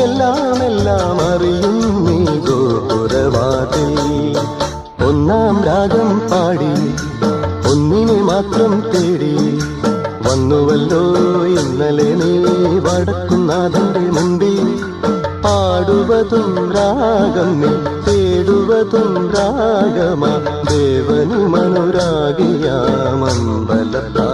എല്ലാം അറിയും നീ ഗോപുരവാതിൽ. ഒന്നാം രാഗം പാടി ഒന്നിനെ മാത്രം തേടി വന്നുവല്ലോ ഇന്നലെ നീ വടക്കുന്നാഥന്റെ മുമ്പിൽ. പാടുവതും രാഗം നീ തേടുവതും രാഗമാ ദേവനുമനുരാഗിയാമമ്പലത്താ